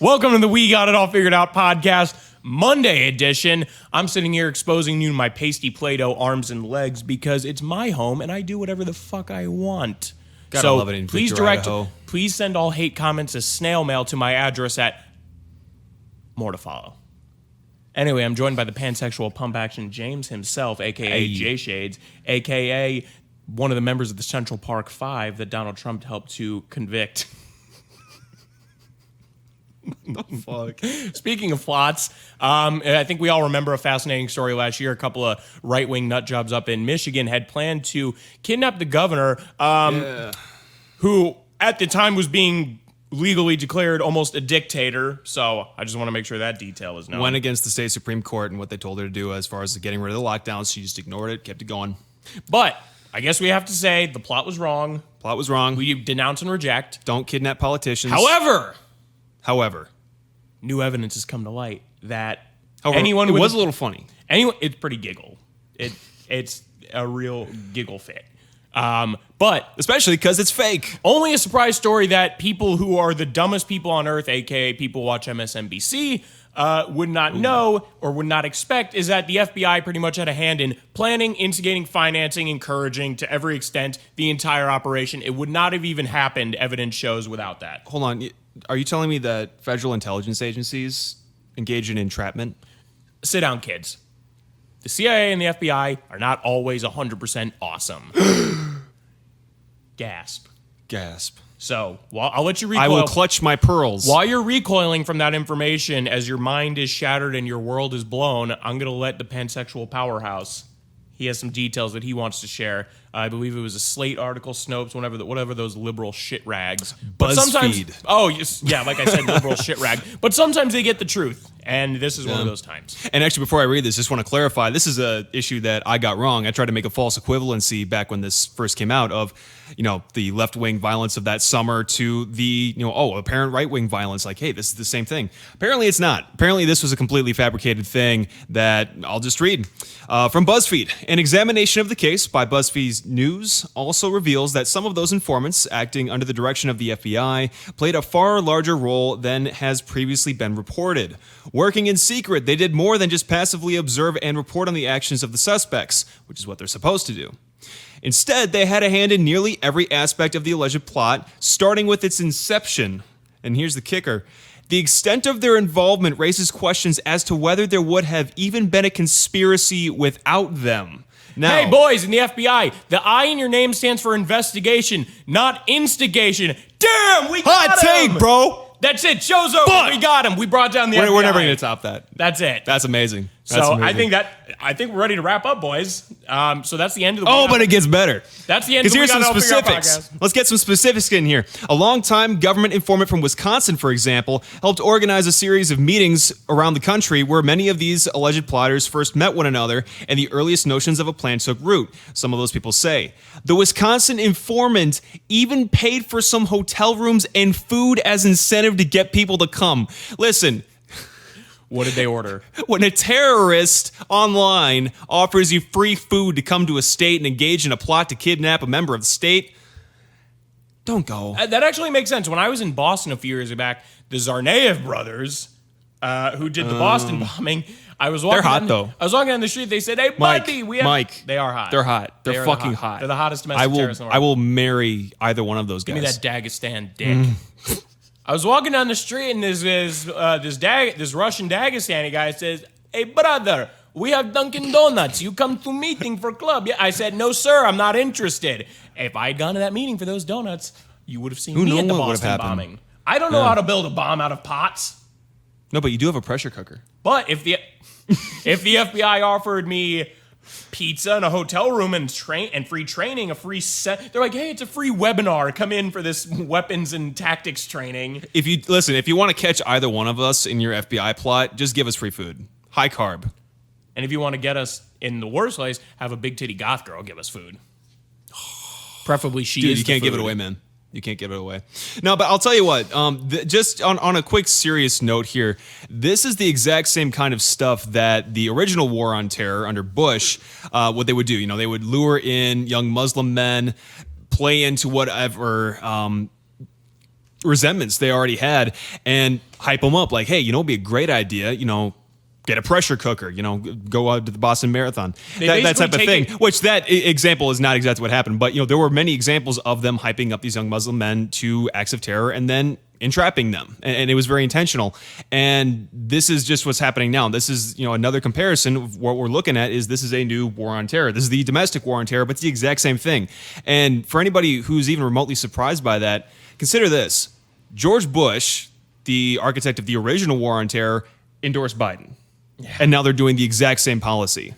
Welcome to the We Got It All Figured Out podcast, Monday edition. I'm sitting here exposing you to my pasty Play-Doh arms and legs because it's my home and I do whatever the fuck I want. Gotta love it in Victor, Idaho. Please send all hate comments as snail mail to my address at more to follow. Anyway, I'm joined by the pansexual pump action James himself, a.k.a. J Shades, a.k.a. one of the members of the Central Park Five that Donald Trump helped to convict. What the fuck? Speaking of plots, I think we all remember a fascinating story last year. A couple of right-wing nut jobs up in Michigan had planned to kidnap the governor, who at the time was being legally declared almost a dictator. So I just want to make sure that detail is known. Went against the state Supreme Court and what they told her to do as far as getting rid of the lockdowns. She just ignored it, kept it going. But I guess we have to say the plot was wrong. Plot was wrong. We denounce and reject. Don't kidnap politicians. However, new evidence has come to light that However, anyone it was a little funny. It's pretty giggle. It's a real giggle fit. But Especially because it's fake. only a surprise story that people who are the dumbest people on earth, aka people who watch MSNBC, would not know or would not expect is that the FBI pretty much had a hand in planning, instigating, financing, encouraging to every extent the entire operation. It would not have even happened, evidence shows, without that. Hold on. Are you telling me that federal intelligence agencies engage in entrapment? Sit down, kids. The CIA and the FBI are not always 100% awesome. Gasp. Gasp. So, I'll let you recoil. I will clutch my pearls. While you're recoiling from that information as your mind is shattered and your world is blown, I'm going to let the pansexual powerhouse, he has some details that he wants to share. I believe it was a Slate article, Snopes, whatever those liberal shit rags. But BuzzFeed. Yeah, like I said, liberal shit rag. But sometimes they get the truth, and this is one of those times. And actually, before I read this, just want to clarify, this is an issue that I got wrong. I tried to make a false equivalency back when this first came out of, the left-wing violence of that summer to the, apparent right-wing violence. Like, hey, this is the same thing. Apparently, it's not. Apparently, this was a completely fabricated thing that I'll just read. From BuzzFeed, an examination of the case by BuzzFeed's News also reveals that some of those informants acting under the direction of the FBI played a far larger role than has previously been reported. Working in secret, they did more than just passively observe and report on the actions of the suspects, which is what they're supposed to do. Instead, they had a hand in nearly every aspect of the alleged plot, starting with its inception. And here's the kicker. The extent of their involvement raises questions as to whether there would have even been a conspiracy without them. Now, Hey, boys in the FBI, the I in your name stands for investigation, not instigation. Damn, we got hot him! take, bro. That's it. Show's over. Fuck! We got him. We brought down the FBI. We're never going to top that. That's it. That's amazing. I think we're ready to wrap up, boys. So that's the end of the. Oh, but it gets better. That's the end. Because of here's the some specifics. Let's get some specifics in here. A longtime government informant from Wisconsin, for example, helped organize a series of meetings around the country where many of these alleged plotters first met one another and the earliest notions of a plan took root. Some of those people say. The Wisconsin informant even paid for some hotel rooms and food as incentive to get people to come. Listen. What did they order? When a terrorist online offers you free food to come to a state and engage in a plot to kidnap a member of the state, don't go. That actually makes sense. When I was in Boston a few years back, the Tsarnaev brothers, who did the Boston bombing, I was walking. They're hot, though. I was walking down the street. They said, "Hey, buddy, Mike, they are hot. They're hot. They're are fucking hot. They're the hottest domestic terrorists in the world. I will marry either one of those guys. Give me that Dagestan dick." I was walking down the street and this Russian Dagestani guy says, "Hey brother, we have Dunkin' Donuts. You come to meeting for club?" Yeah, I said, "No sir, I'm not interested." If I had gone to that meeting for those donuts, you would have seen me at the Boston bombing. I don't know how to build a bomb out of pots. No, but you do have a pressure cooker. But if the FBI offered me pizza and a hotel room and free training, they're like, "Hey, it's a free webinar. Come in for this weapons and tactics training." If you want to catch either one of us in your FBI plot, just give us free food. High carb. And if you want to get us in the worst place, have a big titty goth girl give us food. Preferably she Dude, is you can't give it away, man. You can't give it away. No, but I'll tell you what, just on a quick serious note here, this is the exact same kind of stuff that the original war on terror under Bush, what they would do. They would lure in young Muslim men, play into whatever resentments they already had and hype them up like, hey, it'd be a great idea, get a pressure cooker, go out to the Boston Marathon, that type of thing. Which that example is not exactly what happened, but there were many examples of them hyping up these young Muslim men to acts of terror and then entrapping them, and it was very intentional. And this is just what's happening now. This is another comparison of what we're looking at. Is this is a new war on terror? This is the domestic war on terror, but it's the exact same thing. And for anybody who's even remotely surprised by that, consider this: George Bush, the architect of the original war on terror, endorsed Biden. Yeah. And now they're doing the exact same policy.